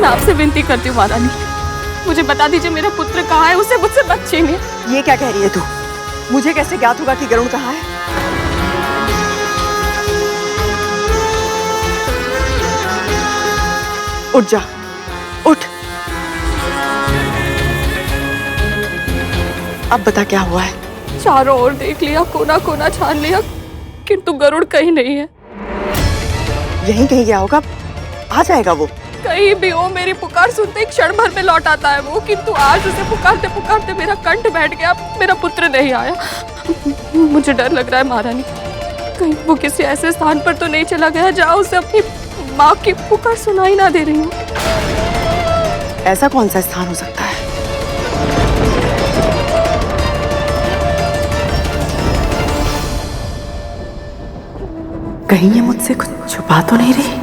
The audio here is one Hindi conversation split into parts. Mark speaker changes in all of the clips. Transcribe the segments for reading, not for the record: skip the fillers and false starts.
Speaker 1: मैं आपसे विनती करती हूँ महारानी, मुझे बता दीजिए मेरा पुत्र कहाँ है, उसे मुझसे मत छीनिए।
Speaker 2: ये क्या कह रही है तू? मुझे कैसे ज्ञात होगा कि गरुड़ कहाँ है? उठ जा, उठ। अब बता क्या हुआ है?
Speaker 1: चारों ओर देख लिया, कोना कोना छान लिया, किंतु गरुड़ कहीं नहीं है।
Speaker 2: यहीं कहीं गया होगा, आ जाएगा वो।
Speaker 1: कहीं भी हो, मेरी पुकार सुनते ही क्षण भर में लौट आता है वो, किंतु आज उसे पुकारते पुकारते मेरा कंठ बैठ गया, मेरा पुत्र नहीं आया। मुझे डर लग रहा है महारानी, कहीं वो किसी ऐसे स्थान पर तो नहीं चला गया जहाँ उसे अपनी माँ की पुकार सुनाई ना दे रही हो।
Speaker 2: ऐसा कौन सा स्थान हो सकता है? कहीं ये मुझसे कुछ छुपा तो नहीं रही?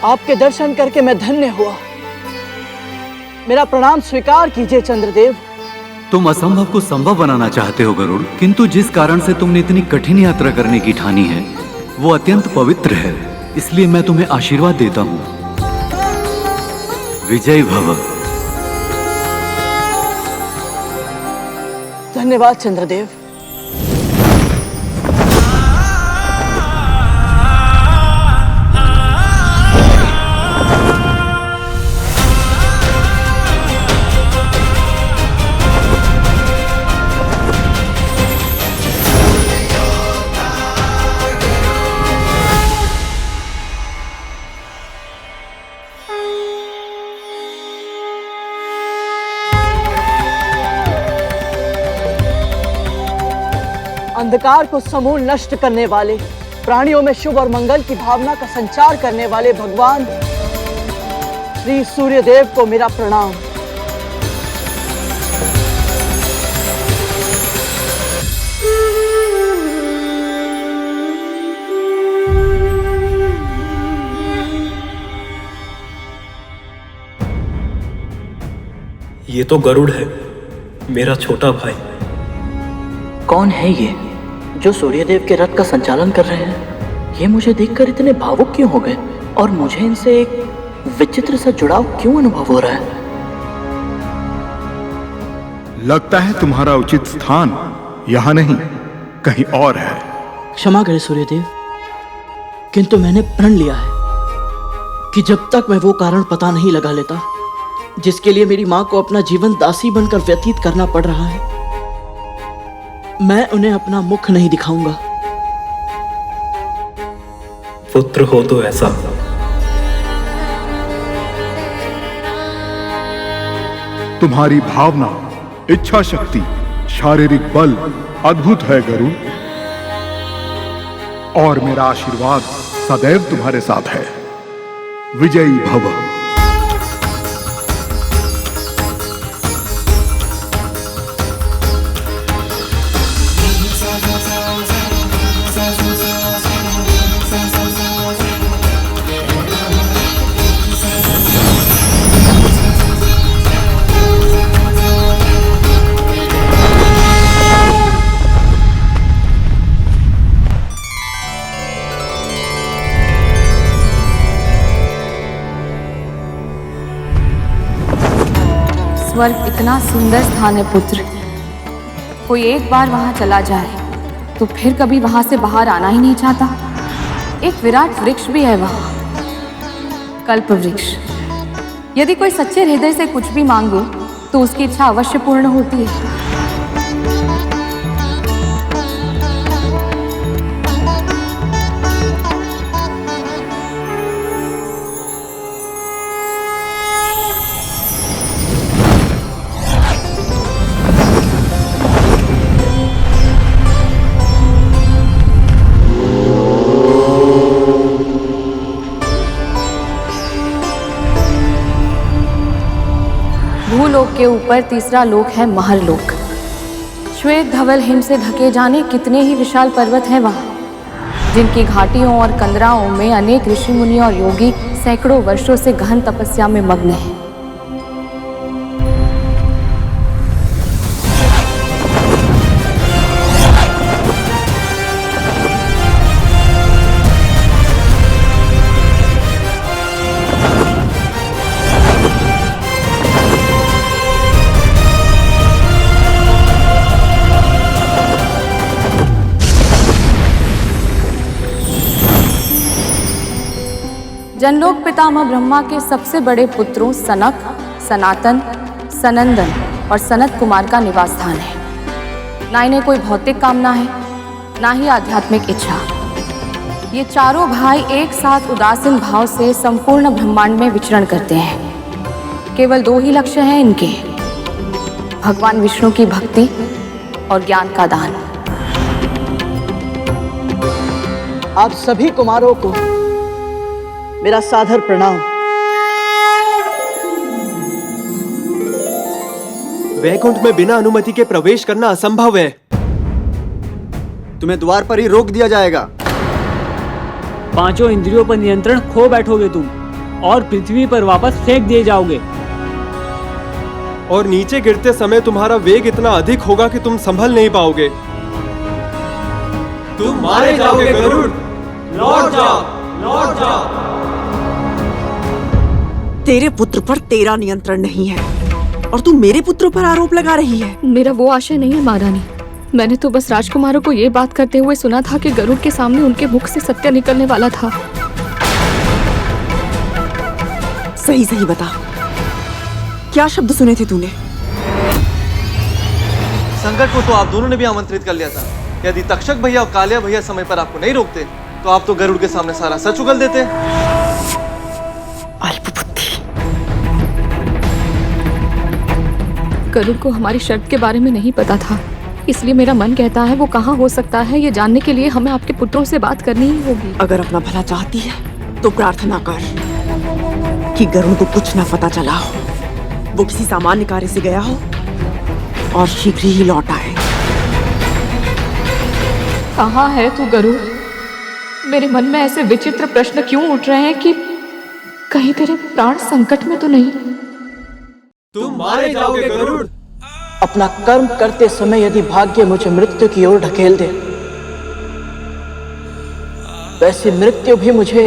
Speaker 3: आपके दर्शन करके मैं धन्य हुआ। मेरा प्रणाम स्वीकार कीजिए चंद्रदेव।
Speaker 4: तुम असंभव को संभव बनाना चाहते हो गरुड़, किंतु जिस कारण से तुमने इतनी कठिन यात्रा करने की ठानी है वो अत्यंत पवित्र है, इसलिए मैं तुम्हें आशीर्वाद देता हूँ। विजय भव।
Speaker 3: धन्यवाद चंद्रदेव। अंधकार को समूल नष्ट करने वाले, प्राणियों में शुभ और मंगल की भावना का संचार करने वाले भगवान श्री सूर्यदेव को मेरा प्रणाम।
Speaker 5: ये तो गरुड़ है, मेरा छोटा भाई।
Speaker 3: कौन है ये जो सूर्यदेव के रथ का संचालन कर रहे हैं? ये मुझे देखकर इतने भावुक क्यों हो गए और मुझे इनसे एक विचित्र सा जुड़ाव क्यों अनुभव हो रहा है?
Speaker 6: लगता है तुम्हारा उचित स्थान यहाँ नहीं, कहीं और है।
Speaker 3: क्षमा करें सूर्यदेव, किंतु मैंने प्रण लिया है कि जब तक मैं वो कारण पता नहीं लगा लेता जिसके लिए मेरी माँ को अपना जीवन दासी बनकर व्यतीत करना पड़ रहा है, मैं उन्हें अपना मुख नहीं दिखाऊंगा।
Speaker 5: पुत्र हो तो ऐसा।
Speaker 6: तुम्हारी भावना, इच्छा शक्ति, शारीरिक बल अद्भुत है गरुड़, और मेरा आशीर्वाद सदैव तुम्हारे साथ है। विजयी भव।
Speaker 1: स्वर्ग इतना सुंदर स्थान है पुत्र, कोई एक बार वहां चला जाए तो फिर कभी वहां से बाहर आना ही नहीं चाहता। एक विराट वृक्ष भी है वहां, कल्प वृक्ष। यदि कोई सच्चे हृदय से कुछ भी मांगे तो उसकी इच्छा अवश्य पूर्ण होती है। भूलोक के ऊपर तीसरा लोक है महरलोक। श्वेत धवल हिम से ढके जाने कितने ही विशाल पर्वत हैं वहाँ, जिनकी घाटियों और कंदराओं में अनेक ऋषि मुनि और योगी सैकड़ों वर्षों से गहन तपस्या में मग्न हैं। जनलोक पितामह ब्रह्मा के सबसे बड़े पुत्रों सनक, सनातन, सनंदन और सनत कुमार का निवास स्थान है। ना इन्हें कोई भौतिक कामना है, ना ही आध्यात्मिक इच्छा। ये चारों भाई एक साथ उदासीन भाव से संपूर्ण ब्रह्मांड में विचरण करते हैं। केवल दो ही लक्ष्य हैं इनके, भगवान विष्णु की भक्ति और ज्ञान का दान।
Speaker 3: आप सभी कुमारों को मेरा सादर प्रणाम।
Speaker 7: वैकुंठ में बिना अनुमति के प्रवेश करना असंभव है।
Speaker 8: तुम्हें द्वार पर ही रोक दिया जाएगा।
Speaker 9: पांचों इंद्रियों पर नियंत्रण खो बैठोगे तुम और पृथ्वी पर वापस फेंक दिए जाओगे।
Speaker 7: और नीचे गिरते समय तुम्हारा वेग इतना अधिक होगा कि तुम संभल नहीं पाओगे। तुम मारे जाओगे गरुड़। लौट जाओ, लौट जाओ।
Speaker 2: तेरे पुत्र पर तेरा नियंत्रण नहीं है और तू मेरे पुत्रों पर आरोप लगा रही है।
Speaker 1: मेरा वो आशय नहीं है महारानी। मैंने तो बस राजकुमारों को ये बात करते हुए सुना था कि गरुड़ के सामने उनके मुख से सत्य निकलने वाला था।
Speaker 2: सही सही बता, क्या शब्द सुने थे तूने?
Speaker 10: संकट को तो आप दोनों ने भी आमंत्रित कर लिया था। यदि तक्षक भैया और कालिया भैया समय पर आपको नहीं रोकते तो आप तो गरुड़ के सामने सारा सच उगल देते।
Speaker 1: गरुड़ को हमारी शर्त के बारे में नहीं पता था, इसलिए मेरा मन कहता है वो कहाँ हो सकता है ये जानने के लिए हमें आपके पुत्रों से बात करनी ही होगी।
Speaker 2: अगर अपना भला चाहती है तो प्रार्थना कर कि गरुड़ को कुछ ना पता चला हो, वो किसी सामान्य कार्य से गया हो और शीघ्र ही लौट आए।
Speaker 1: कहाँ है तू गरुड़? मेरे मन में ऐसे विचित्र प्रश्न क्यों उठ रहे हैं कि कहीं तेरे प्राण संकट में तो नहीं?
Speaker 7: तुम मारे जाओगे गरुड़।
Speaker 3: अपना कर्म करते समय यदि भाग्य मुझे मृत्यु की ओर ढकेल दे, वैसे मृत्यु भी मुझे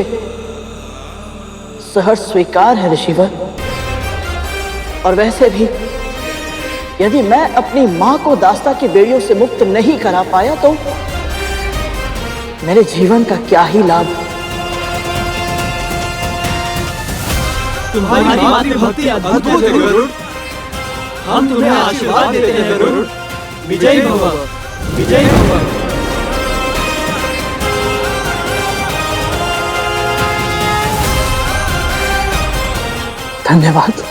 Speaker 3: सहर्ष स्वीकार है ऋषिवर। और वैसे भी यदि मैं अपनी मां को दास्ता की बेड़ियों से मुक्त नहीं करा पाया तो मेरे जीवन का क्या ही लाभ।
Speaker 7: तुम्हारी मातृभक्ति अद्भुत है गरुड़। हम तुम्हें आशीर्वाद देते हैं गरुड़। विजयी भव, विजयी भव।
Speaker 3: धन्यवाद।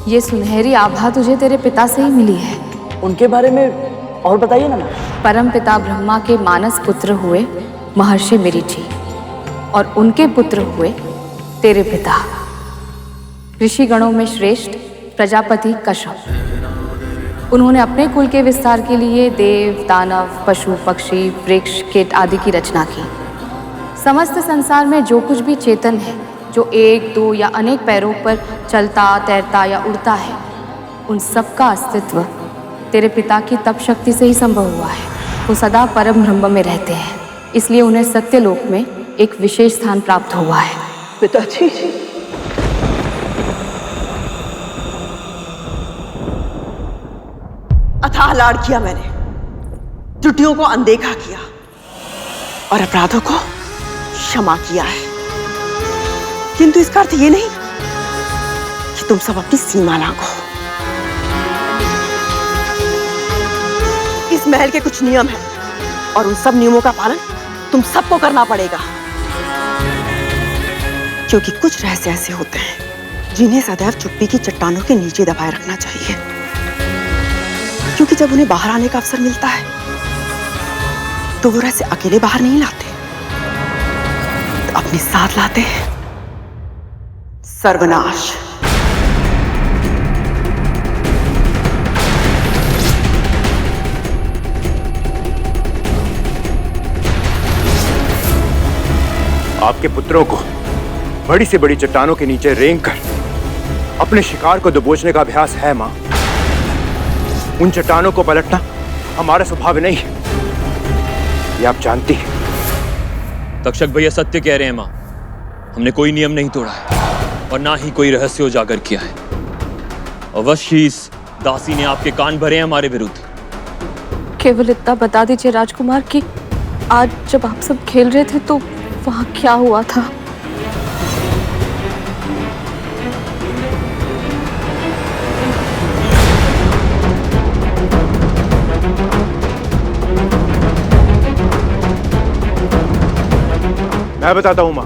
Speaker 1: ये सुनहरी आभा तुझे तेरे पिता से ही मिली है।
Speaker 3: उनके बारे में और बताइए ना।
Speaker 1: परम पिता ब्रह्मा के मानस पुत्र हुए महर्षि मरीचि और उनके पुत्र हुए तेरे पिता ऋषि गणों में श्रेष्ठ प्रजापति कश्यप। उन्होंने अपने कुल के विस्तार के लिए देव, दानव, पशु, पक्षी, वृक्ष, कीट आदि की रचना की। समस्त संसार में जो कुछ भी चेतन है, जो एक, दो या अनेक पैरों पर चलता, तैरता या उड़ता है, उन सब का अस्तित्व तेरे पिता की तप शक्ति से ही संभव हुआ है। वो सदा परम ब्रह्म में रहते हैं, इसलिए उन्हें सत्यलोक में एक विशेष स्थान प्राप्त हुआ है।
Speaker 3: पिताजी,
Speaker 2: अथाह लाड़ किया मैंने, त्रुटियों को अनदेखा किया और अपराधों को क्षमा किया है, किंतु इसका अर्थ ये नहीं कि तुम सब अपनी सीमा लांघो। इस महल के कुछ नियम हैं और उन सब नियमों का पालन तुम सबको करना पड़ेगा, क्योंकि कुछ रहस्य ऐसे होते हैं जिन्हें सदैव चुप्पी की चट्टानों के नीचे दबाए रखना चाहिए, क्योंकि जब उन्हें बाहर आने का अवसर मिलता है तो वो रहस्य अकेले बाहर नहीं लाते, तो अपने साथ लाते हैं सर्वनाश।
Speaker 8: आपके पुत्रों को बड़ी से बड़ी चट्टानों के नीचे रेंग कर अपने शिकार को दबोचने का अभ्यास है मां। उन चट्टानों को पलटना हमारा स्वभाव नहीं है, ये आप जानती हैं।
Speaker 11: तक्षक भैया सत्य कह रहे हैं मां, हमने कोई नियम नहीं तोड़ा है और ना ही कोई रहस्य उजागर किया है। अवश्य इस दासी ने आपके कान भरे हैं हमारे विरुद्ध।
Speaker 1: केवल इतना बता दीजिए राजकुमार कि आज जब आप सब खेल रहे थे तो वहां क्या हुआ था?
Speaker 8: मैं बताता हूं मां।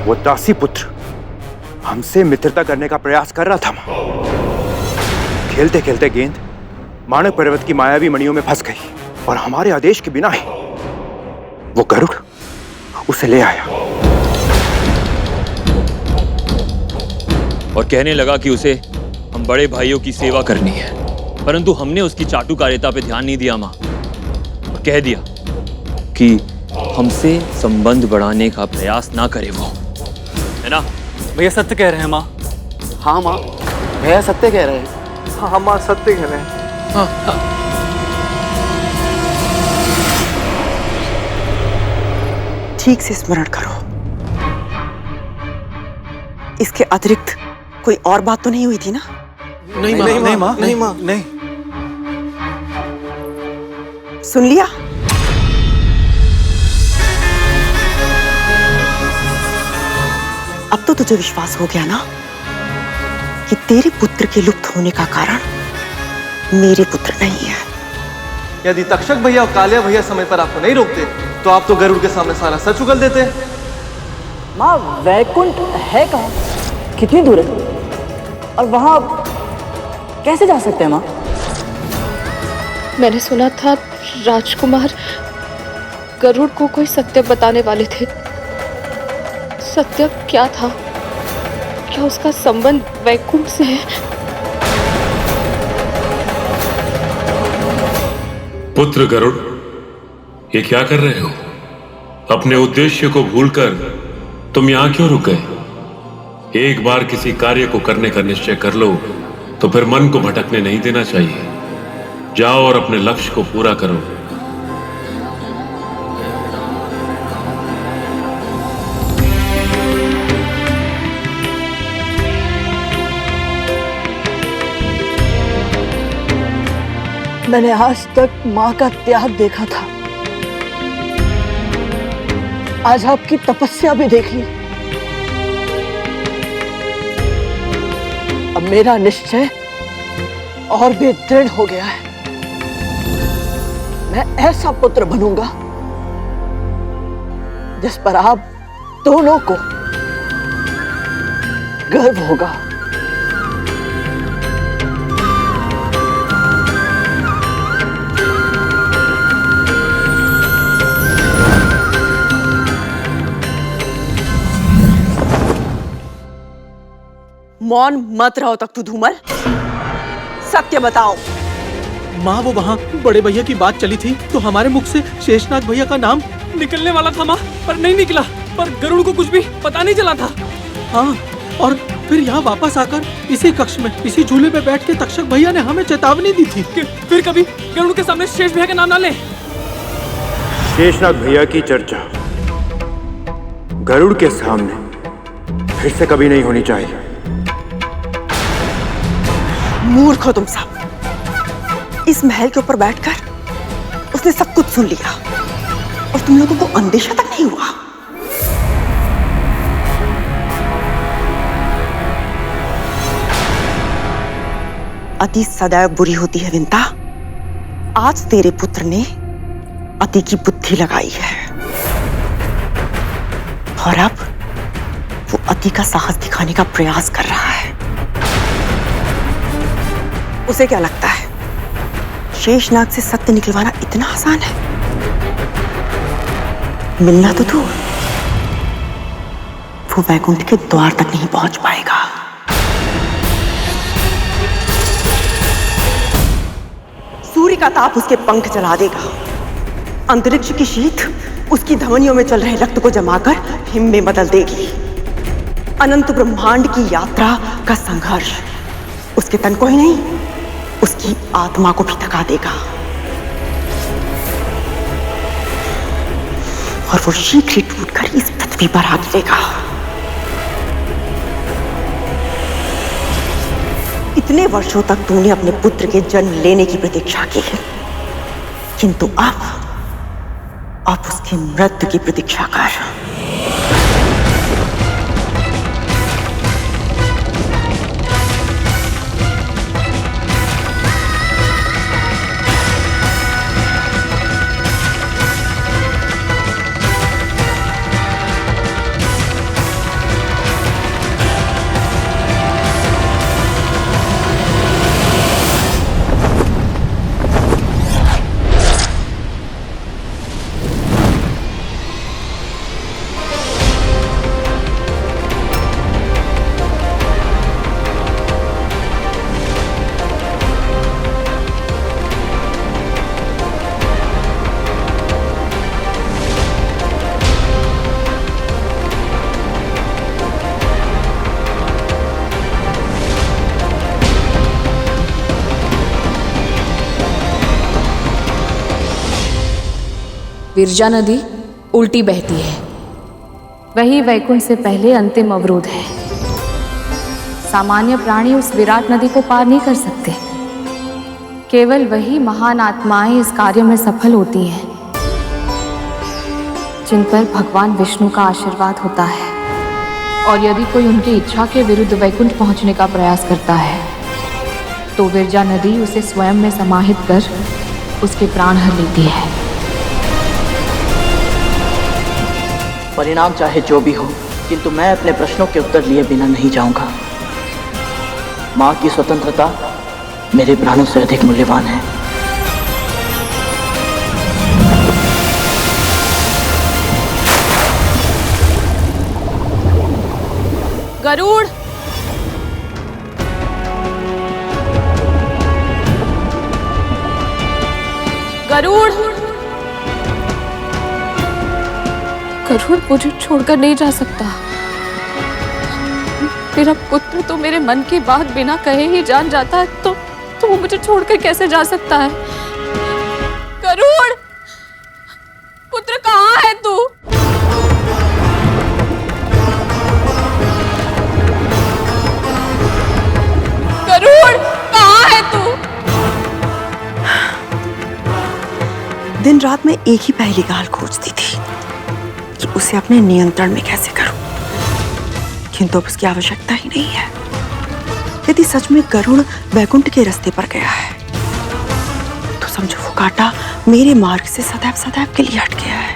Speaker 8: वो दासी पुत्र हमसे मित्रता करने का प्रयास कर रहा था मां। खेलते खेलते गेंद मानक पर्वत की मायावी मणियों में फंस गई और हमारे आदेश के बिना ही वो गरुड़ उसे ले आया
Speaker 11: और कहने लगा कि उसे हम बड़े भाइयों की सेवा करनी है, परंतु हमने उसकी चाटुकारिता पे ध्यान नहीं दिया मां और कह दिया कि हमसे संबंध बढ़ाने का प्रयास ना करे वो, है ना?
Speaker 10: भैया सत्य कह रहे हैं माँ।
Speaker 3: हाँ माँ, भैया सत्य कह रहे हैं।
Speaker 10: हाँ माँ सत्य कह रहे हैं।
Speaker 2: ठीक से स्मरण करो, इसके अतिरिक्त कोई और बात तो नहीं हुई थी ना?
Speaker 10: नहीं माँ, नहीं माँ, नहीं माँ, नहीं।
Speaker 2: सुन लिया? अब तो तुझे विश्वास हो गया ना कि तेरे पुत्र के लुप्त होने का कारण मेरे पुत्र नहीं है।
Speaker 10: यदि तक्षक भैया और कालिया भैया समय पर आपको नहीं रोकते तो आप तो गरुड़ के सामने सारा सच उगल देते।
Speaker 3: माँ, वैकुंठ है कहाँ? कितनी दूर है? और वहाँ कैसे जा सकते हैं माँ?
Speaker 1: मैंने सुना था राजकुमार गरुड़ को कोई सत्य बताने वाले थे। सत्य क्या था? क्या उसका संबंध वैकुंठ से है?
Speaker 12: पुत्र गरुड़, ये क्या कर रहे हो? अपने उद्देश्य को भूलकर तुम यहाँ क्यों रुक गए? एक बार किसी कार्य को करने का निश्चय कर लो तो फिर मन को भटकने नहीं देना चाहिए। जाओ और अपने लक्ष्य को पूरा करो।
Speaker 3: मैंने आज तक माँ का त्याग देखा था, आज आपकी तपस्या भी देख ली। अब मेरा निश्चय और भी दृढ़ हो गया है। मैं ऐसा पुत्र बनूंगा जिस पर आप दोनों को गर्व होगा।
Speaker 2: मौन मत रहो तक तू धूमल, सत्य बताओ।
Speaker 7: माँ, वो वहाँ बड़े भैया की बात चली थी तो हमारे मुख से शेषनाग भैया का नाम निकलने वाला था माँ, पर नहीं निकला। पर गरुड़ को कुछ भी पता नहीं चला था। हाँ, और फिर यहाँ वापस आकर इसी कक्ष में इसी झूले पे बैठ के तक्षक भैया ने हमें चेतावनी दी थी
Speaker 9: कि फिर कभी गरुड़ के सामने शेष भैया का नाम ना ले।
Speaker 8: शेषनाग भैया की चर्चा गरुड़ के सामने फिर से कभी नहीं होनी चाहिए।
Speaker 2: मूर्ख हो तुम सब। इस महल के ऊपर बैठकर उसने सब कुछ सुन लिया और तुम लोगों को अंदेशा तक नहीं हुआ। अति सदैव बुरी होती है विंता। आज तेरे पुत्र ने अति की बुद्धि लगाई है और अब वो अति का साहस दिखाने का प्रयास कर रहा है। उसे क्या लगता है शेषनाग से सत्य निकलवाना इतना आसान है? मिलना तो दूर, वो वैकुंठ के द्वार तक नहीं पहुंच पाएगा। सूर्य का ताप उसके पंख जला देगा। अंतरिक्ष की शीत उसकी धमनियों में चल रहे रक्त को जमाकर हिम में बदल देगी। अनंत ब्रह्मांड की यात्रा का संघर्ष उसके तन को ही नहीं, उसकी आत्मा को भी थका देगा और वो शीघ्र ही टूटकर इस पृथ्वी पर आ गिरेगा। इतने वर्षों तक तूने अपने पुत्र के जन्म लेने की प्रतीक्षा की है, किंतु अब उसकी मृत्यु की प्रतीक्षा कर।
Speaker 1: विरजा नदी उल्टी बहती है, वही वैकुंठ से पहले अंतिम अवरोध है। सामान्य प्राणी उस विराट नदी को पार नहीं कर सकते। केवल वही महान आत्माएं इस कार्य में सफल होती हैं जिन पर भगवान विष्णु का आशीर्वाद होता है। और यदि कोई उनकी इच्छा के विरुद्ध वैकुंठ पहुंचने का प्रयास करता है तो विरजा नदी उसे स्वयं में समाहित कर उसके प्राण हर लेती है।
Speaker 3: परिणाम चाहे जो भी हो, किंतु मैं अपने प्रश्नों के उत्तर लिए बिना नहीं जाऊंगा। मां की स्वतंत्रता मेरे प्राणों से अधिक मूल्यवान है।
Speaker 1: गरुड़, गरुड़, गरुड़ मुझे छोड़कर नहीं जा सकता। मेरा पुत्र तो मेरे मन की बात बिना कहे ही जान जाता है, तो वो मुझे छोड़कर कैसे जा सकता है? गरुड़, पुत्र कहाँ है तू? गरुड़, कहाँ है तू?
Speaker 2: दिन रात मैं एक ही पहली गाल खोजती थी कि उसे अपने नियंत्रण में कैसे करूं, किंतु अब उसकी आवश्यकता ही नहीं है। यदि सच में गरुड़ वैकुंठ के रास्ते पर गया है तो समझो वो कांटा मेरे मार्ग से सदैव सदैव के लिए हट गया है।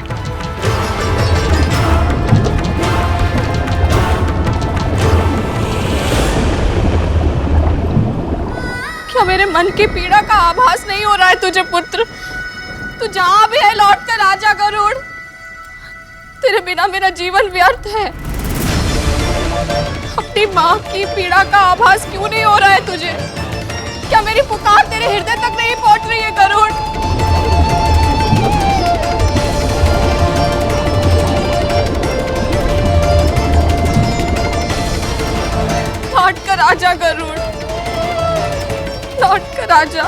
Speaker 1: क्या मेरे मन की पीड़ा का आभास नहीं हो रहा है तुझे पुत्र? तू जहां भी है लौट कर आजा गरुड़। तेरे बिना मेरा जीवन व्यर्थ है। अपनी माँ की पीड़ा का आभास क्यों नहीं हो रहा है तुझे? क्या मेरी पुकार तेरे हृदय तक नहीं पहुंच रही है गरुड़? आजा गरुड़, लौट कर आजा।